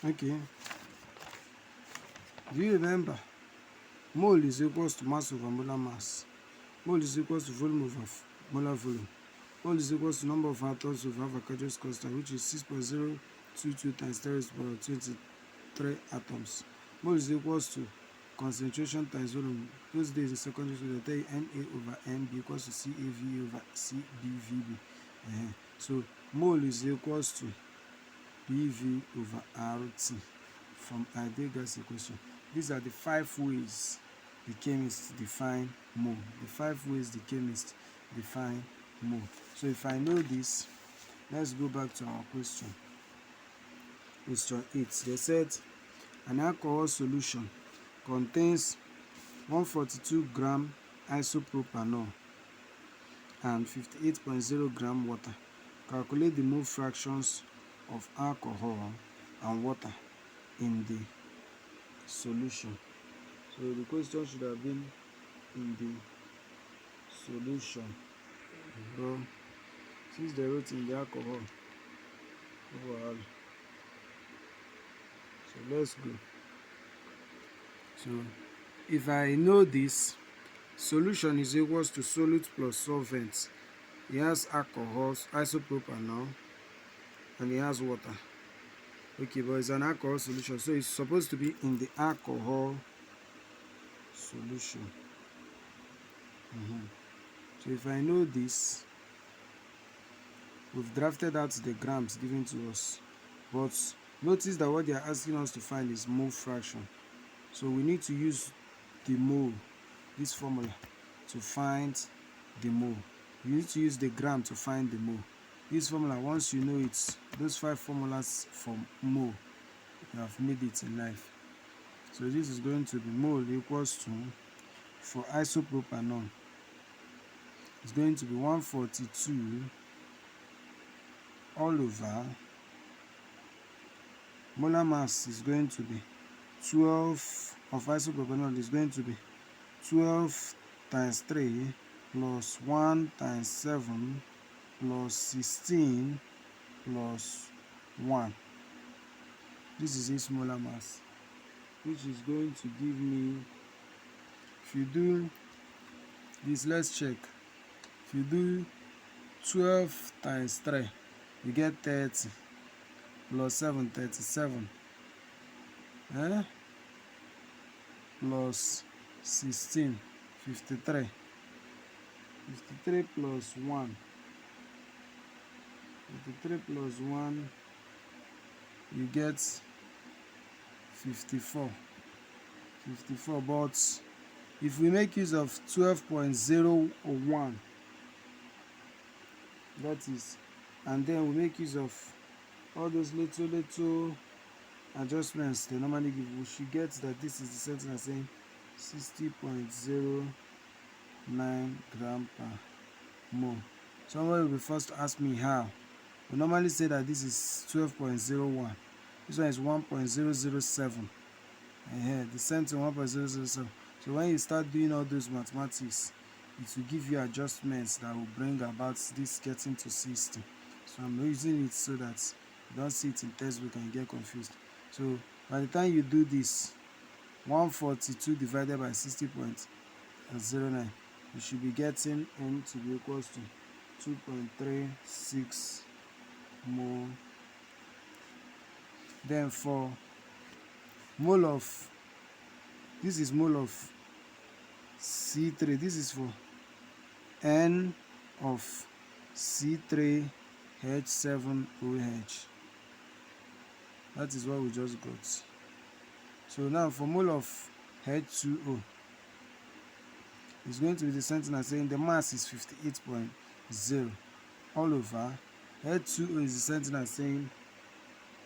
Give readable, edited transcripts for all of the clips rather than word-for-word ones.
Okay. Do you remember? Mole is equals to mass over molar mass. Mole is equals to volume over molar volume. Mole is equals to number of atoms over Avogadro's constant, which is 6.022 times 10 raised to the power 23 atoms. Mole is equals to concentration times volume. Those days in secondary school, they tell you Na over Nb equals to CAV over CBVB. So mole is equals to BV over RT from ideal gas equation. These are the 5 ways the chemists define mole. The 5 ways the chemists define mole. So if I know this, let's go back to our question. Question 8. They said an alcohol solution contains 142 gram isopropanol and 58.0 gram water. Calculate the mole fractions of alcohol and water in the solution. So the question should have been in the solution. But since they wrote in the alcohol, overall. So let's go. So if I know this, solution is equals to solute plus solvent. It has alcohol, isopropanol, and it has water. Okay, but it's an alcohol solution, so it's supposed to be in the alcohol solution. So if I know this, we've drafted out the grams given to us, but notice that what they are asking us to find is mole fraction. So we need to use the mole, this formula, to find the mole. You need to use the gram to find the mole. This formula, once you know it, those 5 formulas for mole, you have made it in life. So this is going to be mole equals to, for isopropanol, it's going to be 142 all over, molar mass is going to be 12 of isopropanol is going to be 12 times 3 plus 1 times 7 plus 16 plus 1. This is its molar mass, which is going to give me, if you do this, let's check. If you do 12 times 3, you get 30 plus 7, 37, plus 16, 53. 53 plus 1, 53 plus 1, you get 54. 54, but if we make use of 12.001, that is, and then we make use of all those little adjustments they normally give, we should get that this is the same thing as saying 60.09 gram per mole. Somebody will be first to ask me how. We normally say that this is 12.01. This one is 1.007. The same thing, 1.007. So when you start doing all those mathematics, it will give you adjustments that will bring about this getting to 60. So I'm using it so that you don't see it in textbook and get confused. So by the time you do this, 142 divided by 60.09, you should be getting N to be equals to 2.36 mole. Then for mole of, this is mole of C3, this is for N of C3H7OH. That is what we just got. So now for mole of H2O, it's going to be the same thing as saying the mass is 58.0 all over. H2O is the same thing as saying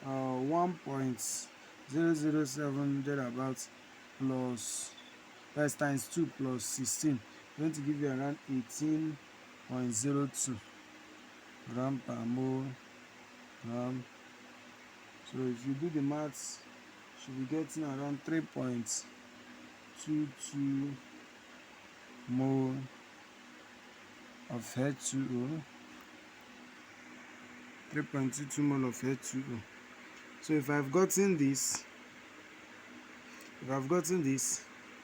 1.007 thereabout plus, that's times 2 plus 16, going to give you around 18.02 gram per mole gram. So if you do the maths, you should be getting around 3.22 mole of H2O. 3.22 mole of H2O. So So if I've gotten this,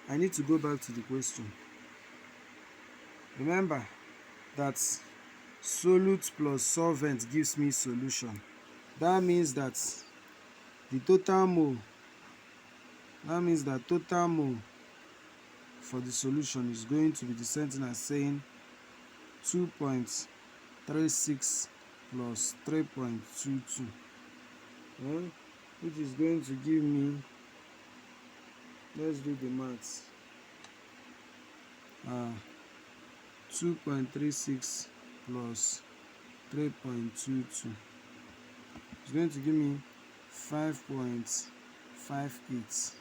I need to go back to the question. Remember that solute plus solvent gives me solution. That means that the total mole, for the solution is going to be the same thing as saying 2.36 plus 3.22, which is going to give me, let's do the maths, 2.36 plus 3.22 is going to give me 5.58.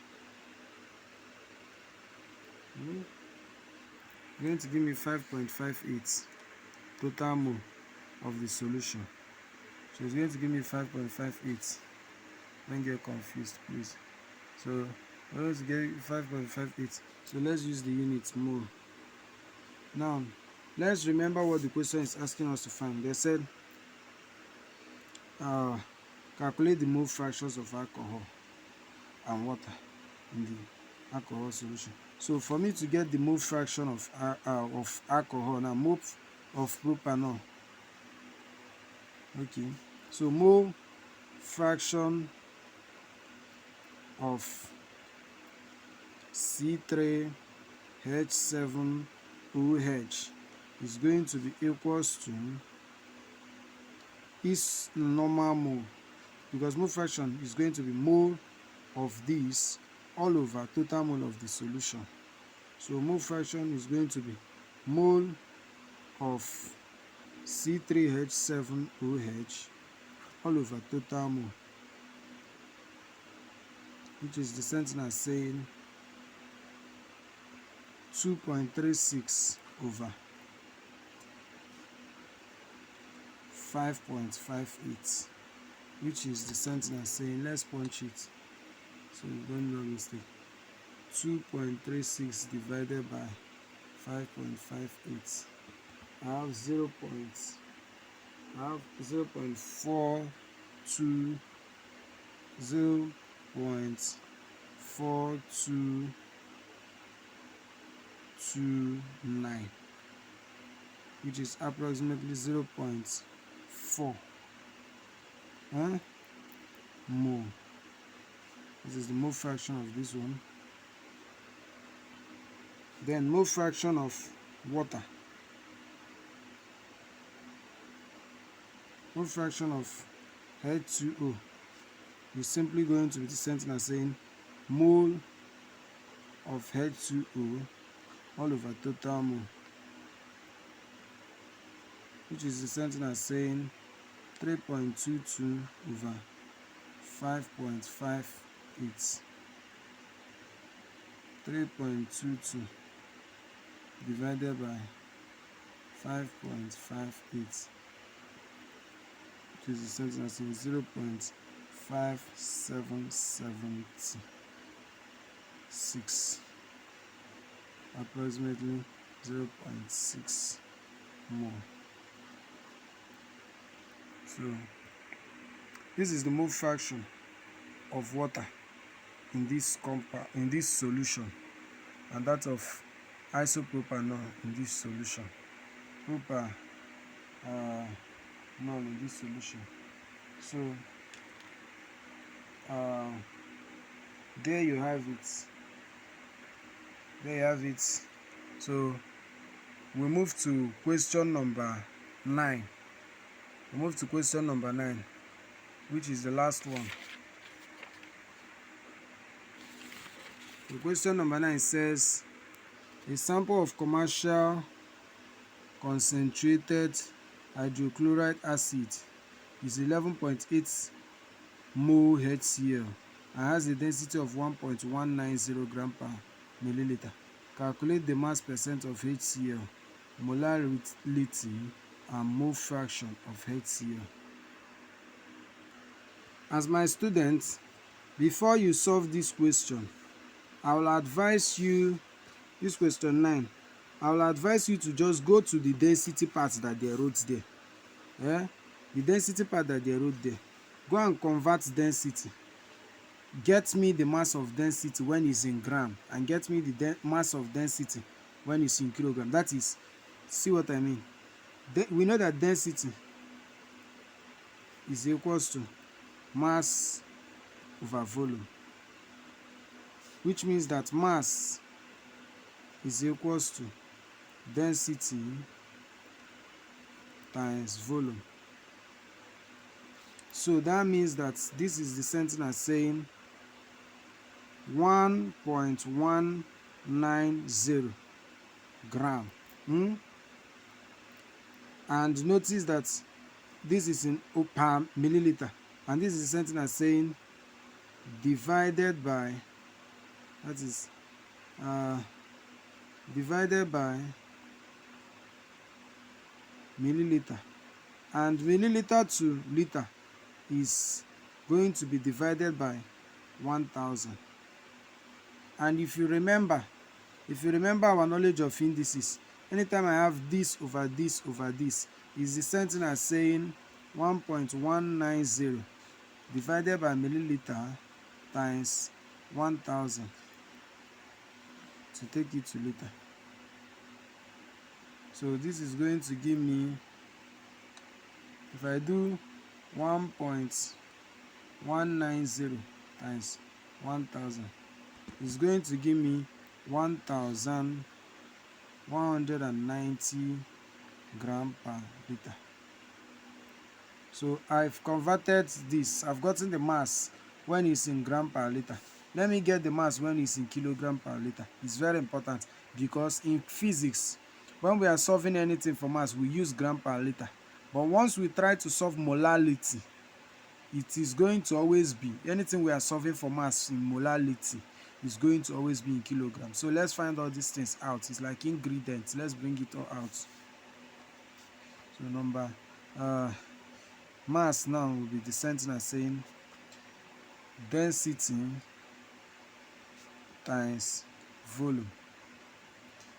Going to give me 5.58 total mole of the solution. So it's going to give me 5.58. Don't get confused, please. So we're going to get 5.58. So let's use the unit mole. Now let's remember what the question is asking us to find. They said calculate the mole fractions of alcohol and water in the alcohol solution. So for me to get the mole fraction of alcohol, now mole of propanol, okay, so mole fraction of C3H7OH is going to be equals to its normal mole, because mole fraction is going to be mole of this all over total mole of the solution. So mole fraction is going to be mole of C3H7OH all over total mole, which is the same thing as saying 2.36 over 5.58, which is the same thing as saying, let's punch it so you don't make mistake, 2.36 divided by 5.58. I have 0.4229, which is approximately 0.4 mole. This is the mole fraction of this one. Then mole fraction of water. Mole fraction of H2O is simply going to be the same thing as saying mole of H2O all over total mole, which is the same thing as saying 3.22 over 5.58. 3.22 divided by 5.58, which is the same thing as 0.5776, approximately 0.6 mole. So this is the mole fraction of water in this solution, and that of isopropanol in this solution, propanol in this solution. So there you have it. So we move to question number 9. Which is the last one. The question number 9 says a sample of commercial concentrated hydrochloride acid is 11.8 mole HCl and has a density of 1.190 gram per milliliter. Calculate the mass percent of HCl, molality, and mole fraction of HCl. As my students, before you solve this question, I will advise you, this question 9, I will advise you to just go to the density part that they wrote there. The density part that they wrote there. Go and convert density. Get me the mass of density when it's in gram, and get me the mass of density when it's in kilogram. That is, see what I mean? We know that density is equals to mass over volume, which means that mass is equals to density times volume. So that means that this is the same thing as saying 1.190 gram. And notice that this is in per milliliter, and this is the same thing as saying divided by, that is divided by milliliter, and milliliter to liter is going to be divided by 1000. And if you remember our knowledge of indices, anytime I have this over this over this, is the same thing as saying 1.190 divided by milliliter times 1000 to take it to liter. So this is going to give me, if I do 1.190 times 1000, it's going to give me 1190 gram per liter. So I've converted this. I've gotten the mass when it's in gram per liter. Let me get the mass when it's in kilogram per liter. It's very important, because in physics, when we are solving anything for mass, we use gram per liter. But once we try to solve molality, it is going to always be, anything we are solving for mass in molality is going to always be in kilograms. So let's find all these things out. It's like ingredients. Let's bring it all out. So number mass now will be the same thing as saying density times volume,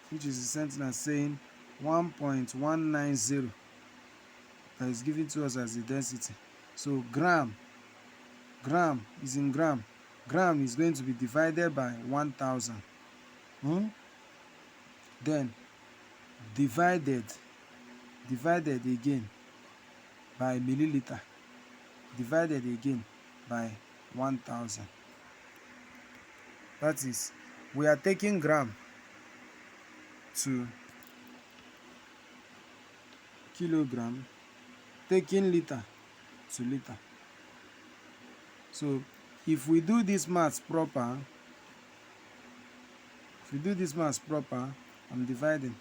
which is the same thing as saying 1.190 that is given to us as the density. So gram is in gram. Gram is going to be divided by 1000. Then divided again by milliliter, divided again by 1000. That is, we are taking gram to kilogram, taking liter to liter. So if we do this maths proper, I'm dividing.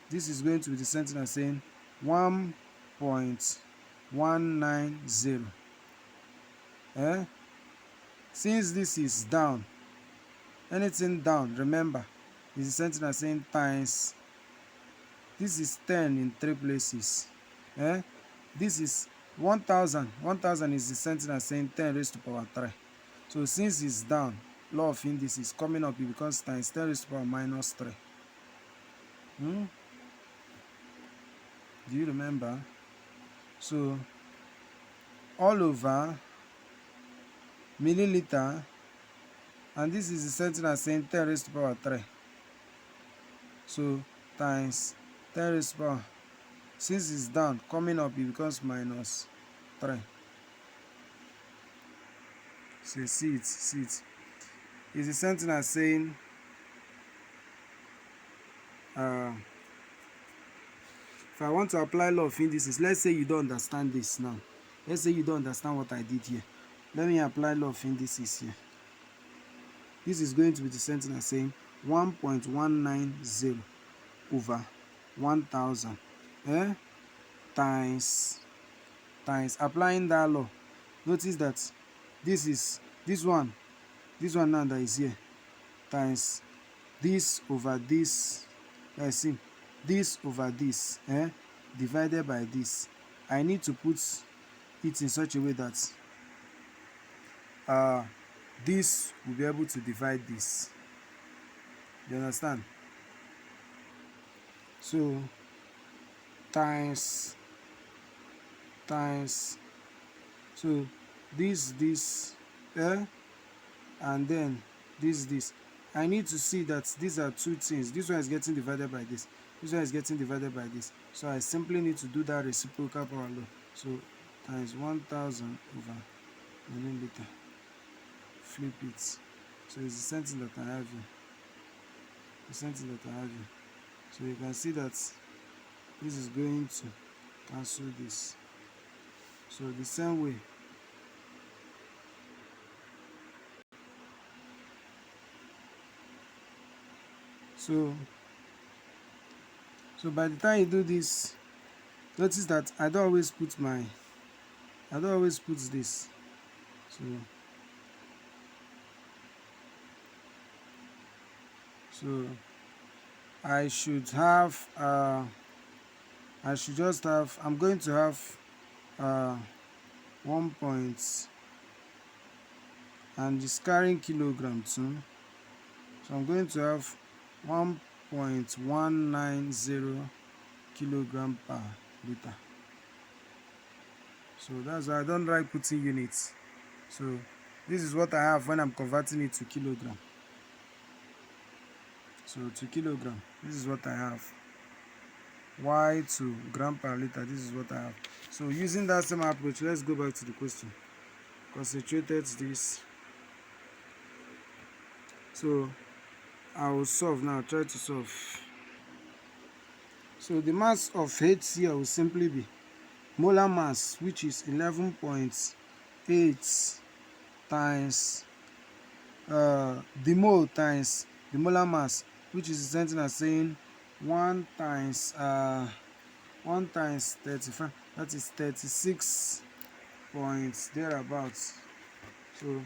This is going to be the same thing as saying 1.190. Since this is down, anything down, remember, is the same thing as saying times. This is 10 in 3 places. This is 1000. 1000 is the same thing as saying 10 raised to power 3. So since it's down, law of indices coming up, it becomes times 10 raised to power minus 3. Do you remember? So all over milliliter, and this is the same thing as saying 10 raised to power 3. So times 10 raised to power, since it's down, coming up, it becomes minus 3. So see it. It's the same thing as saying if I want to apply law of indices, let's say you don't understand this now. Let's say you don't understand what I did here. Let me apply law of indices here. This is going to be the same thing as saying 1.190 over 1000 times applying that law. Notice that this one now that is here, times this over this, let's see, this over this, divided by this. I need to put it in such a way that this will be able to divide this. You understand? So times, so this and then this. I need to see that these are two things. This one is getting divided by this. This one is getting divided by this. So I simply need to do that reciprocal power law. So times 1000 over milliliter. Flip it. So it's the same thing that I have here. The same thing that I have here. So you can see that this is going to cancel this. So the same way. So by the time you do this, notice that I don't always put this. So I should have I'm going to have 1 point, and it's carrying kilogram too, so I'm going to have 1.190 kilogram per liter. So that's why I don't like putting units. So this is what I have when I'm converting it to kilogram. So to kilogram, this is what I have. Y to gram per liter, this is what I have. So using that same approach, let's go back to the question. Concentrated this. So I will solve now, try to solve. So the mass of HCl will simply be molar mass, which is 11.8 times the mole times the molar mass, which is the same thing as saying 1 times 35, that is 36 points thereabouts. So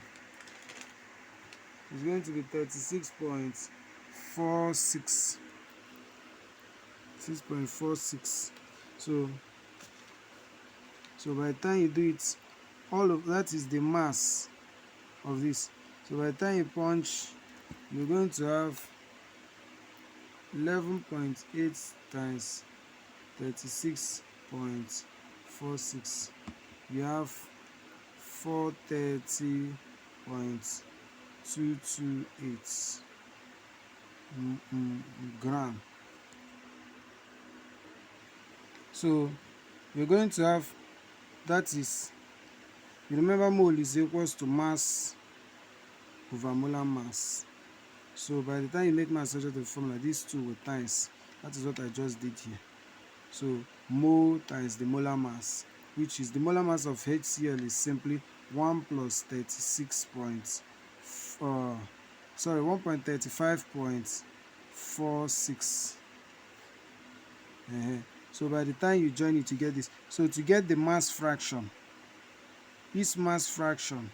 it's going to be 36.46. 6.46. So by the time you do it, all of that is the mass of this. So by the time you punch, you're going to have 11.8 times 36.46. You have 430.228 gram. So you're going to have, that is, you remember mole is equals to mass over molar mass. So by the time you make mass subject to the formula, these two will times. That is what I just did here. So mole times the molar mass, which is the molar mass of HCl, is simply 1 plus 1.35.46. So by the time you join it, to get this. So to get the mass fraction, this mass fraction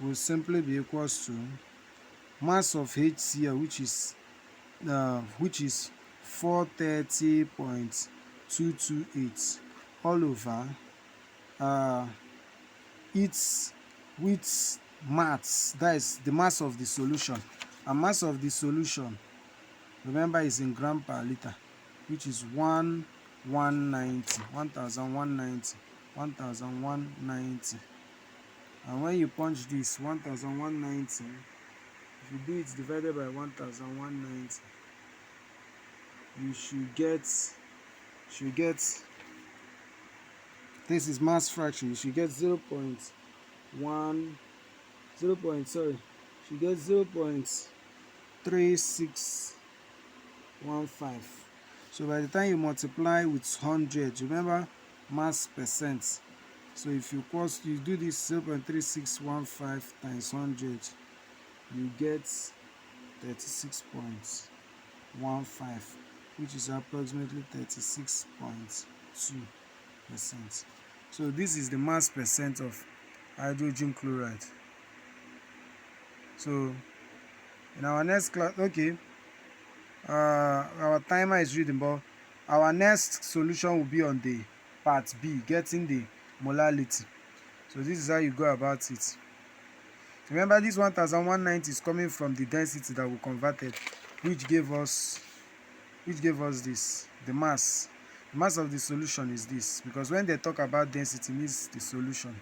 will simply be equals to mass of HCl, which is 430.228 all over its with mass, that is the mass of the solution. And mass of the solution, remember, is in gram per liter, which is 1190. And when you punch this 1190, if you do it divided by 1190, you should get this is mass fraction. You should get 0.3615. So by the time you multiply with 100, remember mass percent. So if you do this 0.3615 times 100, you get 36.15, which is approximately 36.2%. So this is the mass percent of hydrogen chloride. So in our next class, okay, our timer is reading, but our next solution will be on the part B, getting the molality. So this is how you go about it. Remember, this 1190 is coming from the density that we converted, which gave us this, the mass. Mass of the solution is this, because when they talk about density, it means the solution.